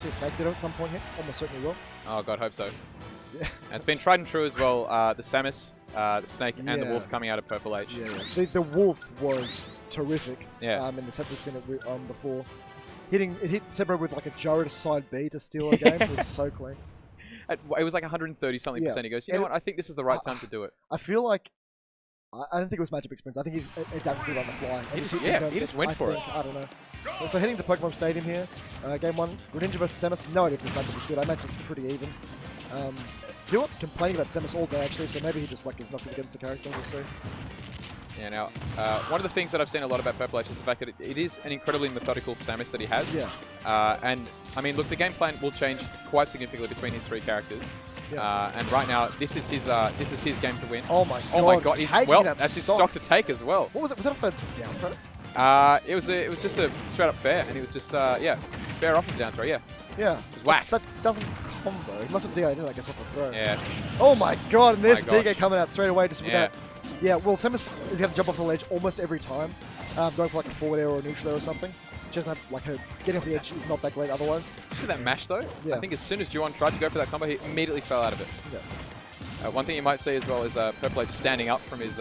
see a Snake Ditto at some point here. Almost certainly will. Oh god, hope so. Yeah. And it's been tried and true as well. The Samus, the Snake, and the Wolf coming out of Purple H. Yeah. The Wolf was terrific. Yeah. In the set we've seen it before. It hit Sebro with like a gyro to side B to steal a game. It was so clean. It was like 130-something percent. He goes, you know what? I think this is the right time to do it. I feel like I don't think it was matchup experience. I think he adapted on the fly. He just went for it. I don't know. So heading to Pokemon Stadium here. Game 1, Greninja vs Samus. No idea if this matchup is good. I imagine it's pretty even. Duon complaining about Samus all day actually, so maybe he just like is not good against the character. We'll see. Yeah, now, one of the things that I've seen a lot about Purple H is the fact that it is an incredibly methodical Samus that he has. Yeah. And, I mean, look, the game plan will change quite significantly between his three characters. Yeah. And right now, this is his game to win. Oh my god. Oh my god. That's his stock to take as well. What was it? Was that off a down throw? It was just a straight up fair, and he was just, yeah, fair off the down throw, yeah. Yeah. It was whack. That doesn't combo. He must have DI'd, I guess, off a throw. Yeah. Oh my god, and there's My DK coming out straight away just with Yeah. that. Yeah, well, Samus is going to jump off the ledge almost every time, going for like a forward air or a neutral air or something. She doesn't have, like, her getting off the edge is not that great otherwise. You see that mash, though? Yeah. I think as soon as Duon tried to go for that combo, he immediately fell out of it. Yeah. One thing you might see as well is Purple H standing up from his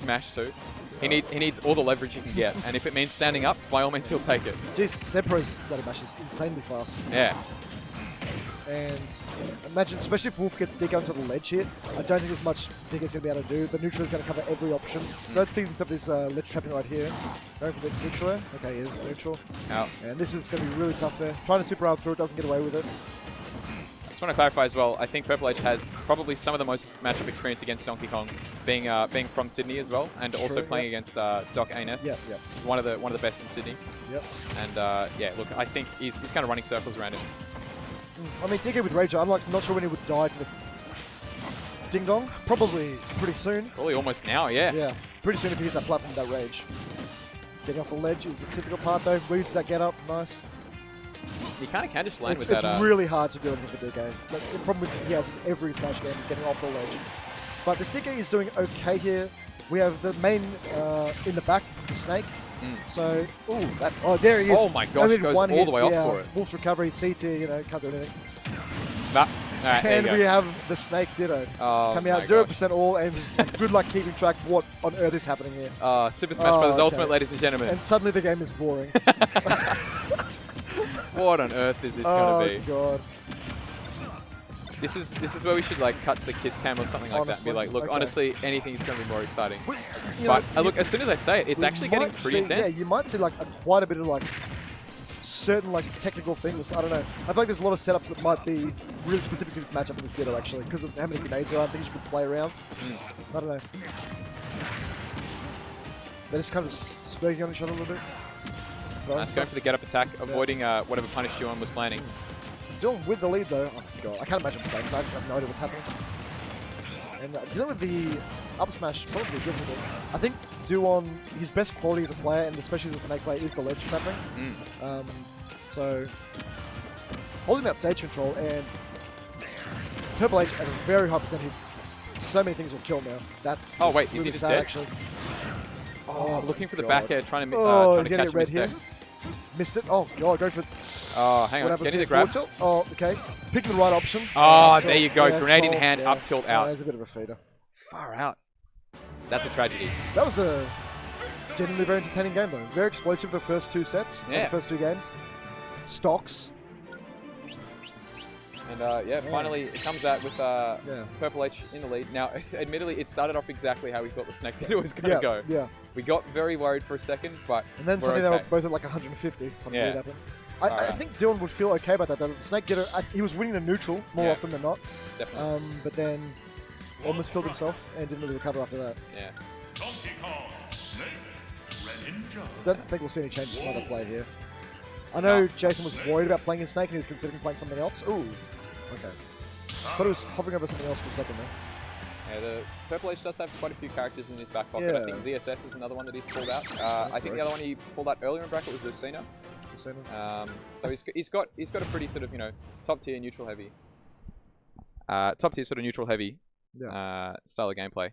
mash too. He needs all the leverage he can get, and if it means standing up, by all means he'll take it. Jeez, Sepro's bloody mash is insanely fast. Yeah. And imagine, especially if Wolf gets DK onto the ledge here, I don't think there's much DK's going to be able to do. The neutral is going to cover every option. So let's see some of this ledge trapping right here. Going for the neutral there. Okay, here's the neutral. Out. And this is going to be really tough there. Trying to super out through it, doesn't get away with it. I just want to clarify as well, I think Purple H has probably some of the most matchup experience against Donkey Kong, being from Sydney as well, and also playing against Doc Aines. Yeah, yeah. He's one of the best in Sydney. Yep. And yeah, look, I think he's kind of running circles around him. I mean, DK with Rage, I'm not sure when he would die to the Ding Dong. Probably pretty soon. Probably almost now, yeah. Yeah, pretty soon if he hits that platform with that Rage. Getting off the ledge is the typical part though. Reads that get up, nice. You kind of can just land with It's that. really hard to do anything for DK. Like, the problem with he has every Smash game is getting off the ledge. But the DK is doing okay here. We have the main in the back, the Snake. So, there he is. Oh my gosh, goes all the way off for it. Wolf's recovery, CT, you know, can't do anything. Right, and we have the Snake Ditto coming out 0% all, and just good luck keeping track of what on earth is happening here. Super Smash Bros. Ultimate, ladies and gentlemen. And suddenly the game is boring. What on earth is this going to be? Oh god. This is where we should like cut to the kiss cam or something like that and be like, look, honestly, anything's going to be more exciting. But look, as soon as I say it, it's actually getting pretty intense. Yeah, you might see like quite a bit of like certain like technical things. I don't know. I feel like there's a lot of setups that might be really specific to this matchup in this Ditto actually, because of how many grenades there are, things you could play around. I don't know. They're just kind of spurring on each other a little bit. Nice, going for the get-up attack, avoiding whatever punish Duon was planning. Duon with the lead though. Oh god, I can't imagine playing, I just have no idea what's happening. And dealing with the up smash, probably difficult. I think Duon, his best quality as a player, and especially as a Snake player, is the ledge trapping. So, holding that stage control, and Purple H at a very high percentage, so many things will kill now. That's oh wait, really is he just sad, dead? actually. Oh, looking for the back air, trying to catch red mistake. here. Missed it. Oh god, go for. Oh, hang on, getting the grab. Oh, okay. Picking the right option. Oh, there you go. Grenade in hand, up tilt out. There's a bit of a feeder. Far out. That's a tragedy. That was a genuinely very entertaining game though. Very explosive the first two sets. Yeah. The first two games. Stocks. And yeah, finally it comes out with Purple H in the lead. Now, admittedly, it started off exactly how we thought the Snake Ditto was going to go. Yeah. We got very worried for a second, but and then suddenly they were both at like 150. Something weird happened. I think Duon would feel okay about that. The Snake Ditto, he was winning the neutral more often than not. Definitely. But then almost killed himself and didn't really recover after that. Yeah. I don't think we'll see any changes from other play here. I know Jason was worried about playing his Snake and he was considering playing something else. Ooh. Okay. Thought he was hovering over something else for a second there. Yeah, the Purple H does have quite a few characters in his back pocket. I think ZSS is another one that he's pulled out. I think the other one he pulled out earlier in bracket was Lucina. So he's got a pretty sort of, you know, top tier neutral heavy. Top tier sort of neutral heavy style of gameplay.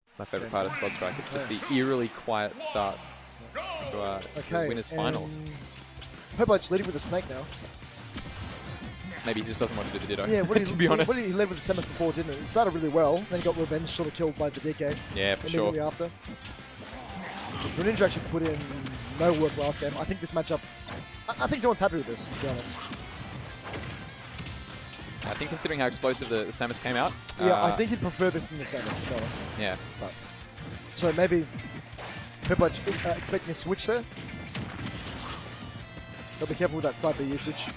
It's my favorite part of Squad Strike. It's just the eerily quiet start to Winners Finals. Purple Edge leading with the snake now. Maybe he just doesn't want to do the Ditto, Yeah, to be honest. he led with the Samus before, didn't it? It started really well, then he got revenge, sort of killed by the DK. Yeah, for sure. Immediately after. Greninja actually put in no work last game. I think this matchup... I think Duon's happy with this, to be honest. I think considering how explosive the Samus came out... Yeah, I think he'd prefer this than the Samus, to be honest. Yeah. But, so maybe Purple Edge expecting a switch there. So be careful with that side B usage.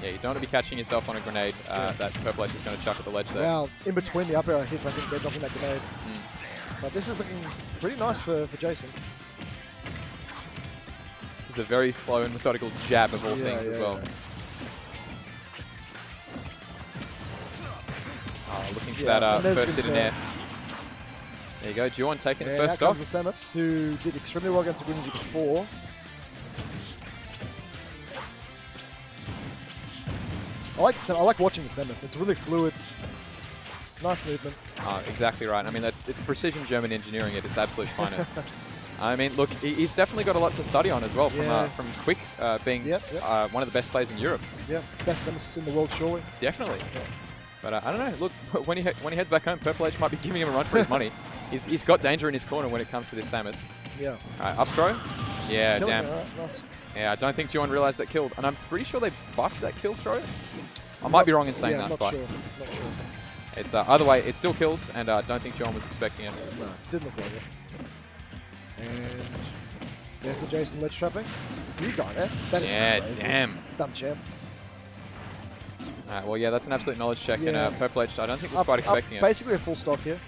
Yeah, you don't want to be catching yourself on a grenade that Purple Edge is going to chuck at the ledge there. Wow, in between the up air hits, I think they're dropping that grenade. But this is looking pretty nice for Jason. This is a very slow and methodical jab of all things as well. Oh, looking for that first hit in there. There you go, Duon taking the first stock. Now comes the Samus, who did extremely well against Greninja before. I like watching the Samus. It's really fluid. Nice movement. Exactly right. I mean, it's precision German engineering at its absolute finest. I mean, look, he's definitely got a lot to study on as well from Quick being one of the best players in Europe. Yeah, best Samus in the world, surely. Definitely. Yeah. But I don't know. Look, when he heads back home, Purple Edge might be giving him a run for his money. He's got danger in his corner when it comes to this Samus. Yeah. All right, up throw. Yeah, Killing damn. nice. Yeah, I don't think Duon realized that killed, and I'm pretty sure they buffed that kill throw. I might be wrong in saying that, but not sure. It's either way, it still kills, and I don't think Duon was expecting it. No, didn't look like it. And there's the Jason ledge trapping. You got it. That is crazy. Damn. Dumb champ. Well, yeah, that's an absolute knowledge check, and Purple Edge, I don't think was quite expecting it. Basically a full stock here.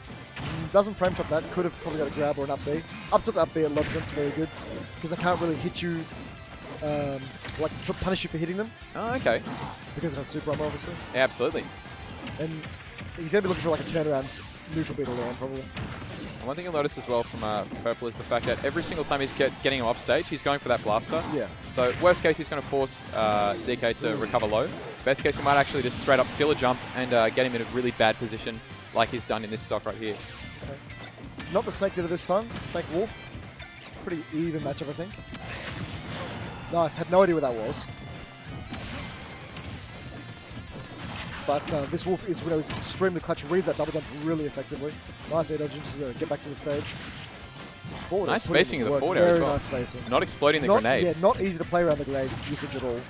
Doesn't frame trap that. Could have probably got a grab or an up B. Up to the up B at Lodgement's very good, because they can't really hit you, like punish you for hitting them. Oh, okay. Because it has super armor, obviously. Yeah, absolutely. And he's going to be looking for like a turnaround neutral beat around, probably. And one thing you'll notice as well from Purple is the fact that every single time he's getting him off stage, he's going for that blaster. Yeah. So worst case, he's going to force DK to recover low. Best case, he might actually just straight up steal a jump and get him in a really bad position, like he's done in this stock right here. Okay. Not the Snake Leader this time. Snake Wolf. Pretty even matchup, I think. Nice. Had no idea what that was. But this Wolf is extremely clutch. Reads that double jump really effectively. Nice air dodge to get back to the stage. Nice spacing of the forward air as well. Nice spacing. Not exploding the grenade. Yeah, not easy to play around the grenade usage at all.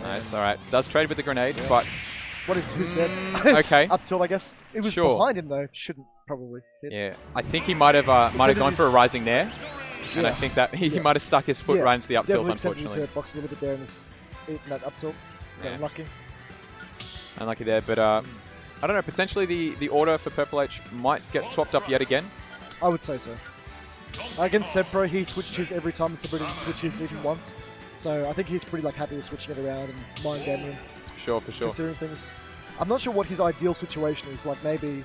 Nice, alright. Does trade with the grenade, but... Who's dead? Okay. Up tilt, I guess. It was behind him though. Shouldn't probably hit. Yeah, I think he might have gone for a rising there. And I think that he might have stuck his foot right into the up tilt, unfortunately. Box a little bit there and just eating that up tilt. Yeah. Unlucky. Unlucky there, but I don't know, potentially the order for Purple Edge might get swapped up yet again. I would say so. Against Sebpro, he switched his every time and Sebpro didn't switch his even once. So I think he's pretty happy with switching it around and mind gaming. Sure, for sure. Considering things. I'm not sure what his ideal situation is, like maybe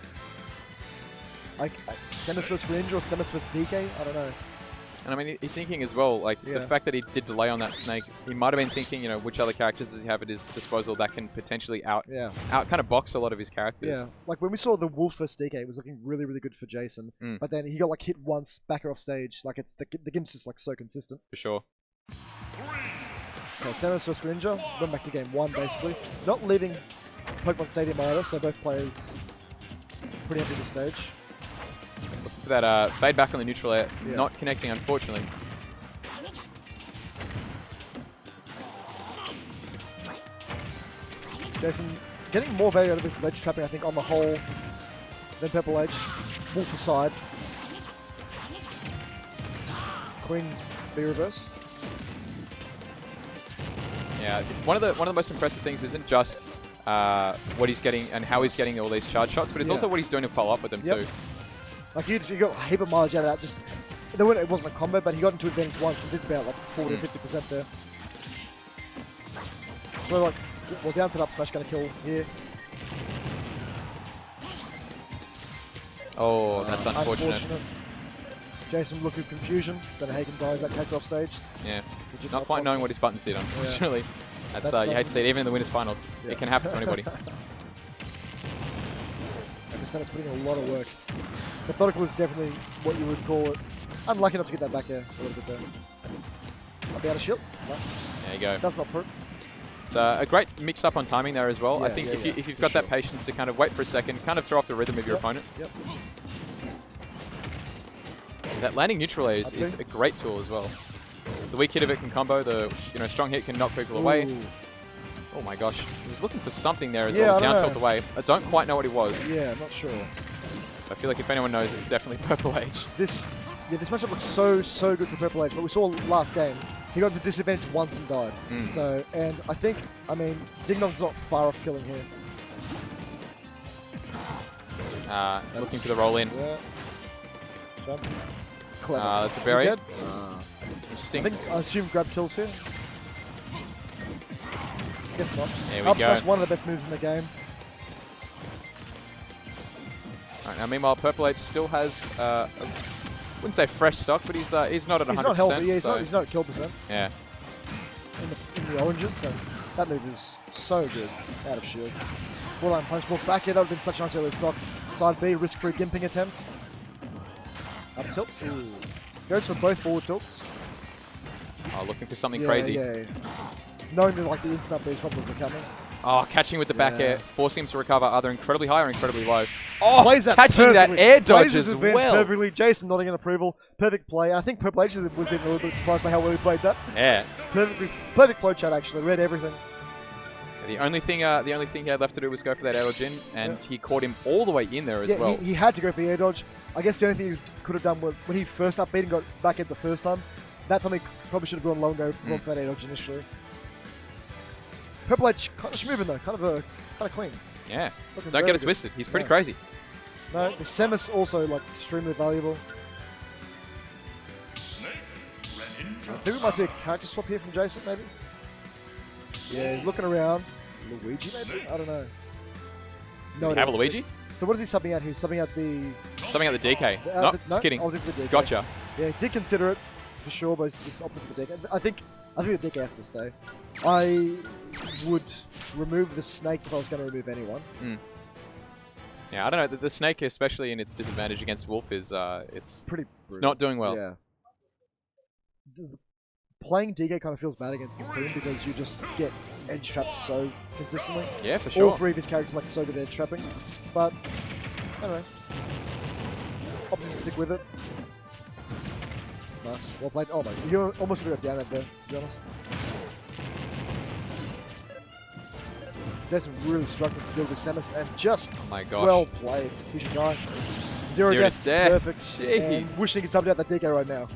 like Samus vs Greninja or Samus vs DK, I don't know. And I mean, he's thinking as well, like the fact that he did delay on that snake, he might have been thinking, you know, which other characters does he have at his disposal that can potentially out kind of box a lot of his characters. Yeah, like when we saw the Wolf vs DK, it was looking really, really good for Jason. But then he got like hit once, back her off stage. Like it's the game's just like so consistent. For sure. Okay, Samus vs Greninja, went back to game 1 basically. Not leaving Pokemon Stadium either, so both players pretty happy with the stage. Look for that fade back on the neutral air, not connecting unfortunately. Jason getting more value out of his ledge trapping, I think, on the whole than Purple Edge. Wolf aside. Queen B reverse. Yeah, one of the most impressive things isn't just what he's getting and how he's getting all these charge shots, but it's also what he's doing to follow up with them too. Like he got a heap of mileage out of that. Just it wasn't a combo, but he got into advantage once and did about like 40 or 50% there. So like, well, down to the up smash gonna kill here. Oh, that's unfortunate. Jason look at confusion. Don't know how he can dies that character off stage. Yeah, not quite knowing what his buttons did, unfortunately. That's you hate to see it, even in the winners finals. It can happen to anybody. because Samus putting in a lot of work. Methodical is definitely what you would call it. Unlucky not to get that back there a little bit there. I'll be out of shield. No. There you go. That's not fruit. It's a great mix-up on timing there as well. Yeah, I think if you've got that patience to kind of wait for a second, kind of throw off the rhythm of your opponent. Yep. That landing neutral air is a great tool as well. The weak hit of it can combo. The strong hit can knock people away. Oh my gosh, he was looking for something there as well. Down tilt away. I don't quite know what he was. Yeah, I'm not sure. I feel like if anyone knows, it's definitely Purple H. This matchup looks so good for Purple H, but we saw last game. He got to disadvantage once and died. So, and I mean, Ding Dong's not far off killing here. Looking for the roll in. Yeah. Jump. Clever. That's a berry. Interesting. I assume grab kills here. Guess not. There we Up go. smash, one of the best moves in the game. Right, now, meanwhile, Purple H still has, I wouldn't say fresh stock, but he's not at 100%. He's not healthy. Yeah, so he's not at kill percent. Yeah. In the oranges, so that move is so good. Out of shield. Borderline punch ball back here. That would have been such a nice early stock. Side B, risk-free gimping attempt. Up tilt. Ooh. Goes for both forward tilts. Oh, looking for something crazy. Yeah. Knowing that like the instant up B is probably coming. Oh, catching with the back air, forcing him to recover either incredibly high or incredibly low. Oh, plays that catching perfectly. that air dodge plays his as advantage well. perfectly. Jason nodding in approval. Perfect play. I think Purple H was even a little bit surprised by how well he played that. Yeah. Perfect flow chart actually. Read everything. The only thing he had left to do was go for that air dodge in, and he caught him all the way in there as well. He had to go for the air dodge. I guess the only thing he could have done was when he first up beat and got back at the first time. That time he probably should have gone low and gone for that air dodge initially. Purple H kind of smoothing though, kind of clean. Yeah. Looking Don't very get it good. twisted. He's pretty crazy. No, the Samus also like extremely valuable. I think we might see a character swap here from Jason, maybe. Yeah, he's looking around. Luigi, maybe? I don't know. No, Does he have a Luigi? So what is he subbing out here? He's subbing out the... Something at the DK. No, just kidding. I'll do for the DK. Gotcha. Yeah, he did consider it, for sure, but he's just opted for the DK. I think the DK has to stay. I would remove the snake if I was going to remove anyone. Yeah, I don't know. The snake, especially in its disadvantage against Wolf, is it's pretty. It's not doing well. Yeah. Playing DK kind of feels bad against this team because you just get edge trapped so consistently. Yeah, for sure. All three of his characters like so good at edge trapping, but I don't know. Opted to stick with it. Nice, well played. Oh my, you almost would have got down there, to be honest. Jason really struggling to deal with Samus, and just well played. He should die. Zero death. Perfect. Jeez. And wishing he could double out that DK right now.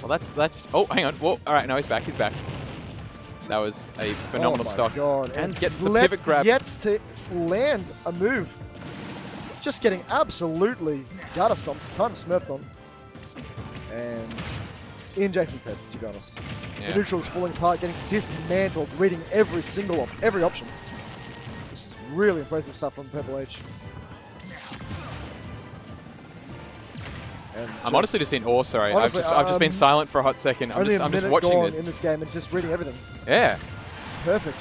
Well, that's. Oh, hang on. Whoa. All right, no, he's back. He's back. That was a phenomenal stock. God. And gets the pivot grab. Yet to land a move. Just getting absolutely gutter stomped, kind of smurfed on. And in Jason's head, to be honest. Yeah. The neutral is falling apart, getting dismantled, reading every option. This is really impressive stuff from Purple H. And I'm honestly just in awe, sorry. Honestly, I've just been silent for a hot second. I'm just watching this. In this game and just reading everything. Yeah. Perfect.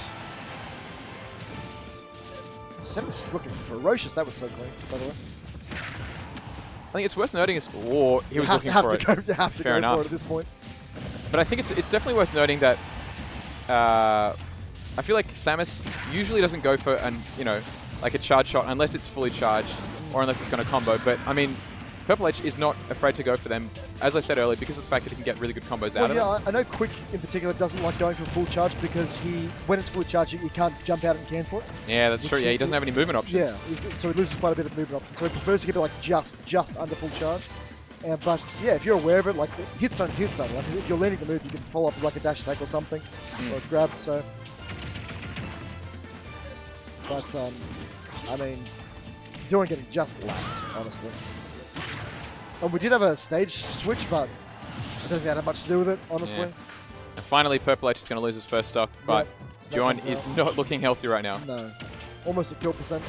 Samus is looking ferocious. That was so clean, by the way. I think it's worth noting is, he was looking for it. You have to Fair go enough. for it at this point. But I think it's definitely worth noting that I feel like Samus usually doesn't go for like a charge shot unless it's fully charged or unless it's going to combo. But I mean, Purple H is not afraid to go for them, as I said earlier, because of the fact that he can get really good combos out of them. I know Quick in particular doesn't like going for full charge because when it's fully charged, you can't jump out and cancel it. Yeah, that's true. Yeah, he doesn't have any movement options. Yeah, so he loses quite a bit of movement options. So he prefers to keep it like just under full charge. But yeah, if you're aware of it, like hit stun is hit stun. Like if you're landing the move, you can follow up with like a dash attack or something, or a grab. So, but I mean, Duon getting just lapped, honestly. And we did have a stage switch, but I don't think that had much to do with it, honestly. Yeah. And finally, Purple H is going to lose his first stock, but Duon is not looking healthy right now. No, almost at kill percent.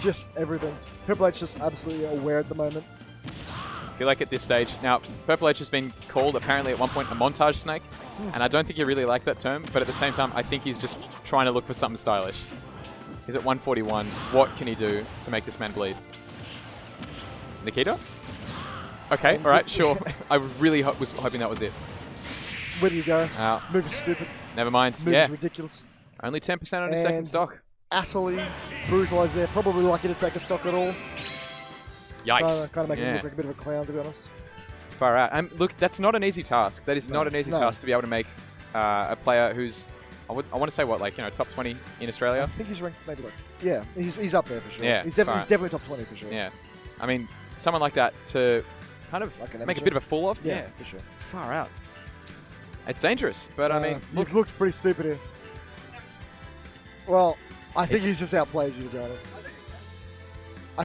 Just everything. Purple H is absolutely aware at the moment. I feel like at this stage, now Purple H has been called apparently at one point a montage snake, and I don't think he really liked that term, but at the same time I think he's just trying to look for something stylish. He's at 141. What can he do to make this man bleed? Nikita? Okay, alright, sure. I really was hoping that was it. Where do you go? Out. Move is stupid. Never mind. Move Yeah. is ridiculous. Only 10% on his second stock. Utterly brutalized there. Probably lucky to take a stock at all. Yikes. Kind of make him look like a bit of a clown, to be honest. Far out. And look, that's not an easy task. That is not an easy task to be able to make a player who's, I want to say what, like, you know, top 20 in Australia? I think he's ranked maybe like, yeah, he's up there for sure. Yeah, he's definitely top 20 for sure. Yeah. I mean, someone like that to kind of like make a bit of a fall off. Yeah, for sure. Far out. It's dangerous, but I mean, look. You've looked pretty stupid here. Well, I think he's just outplayed you, to be honest.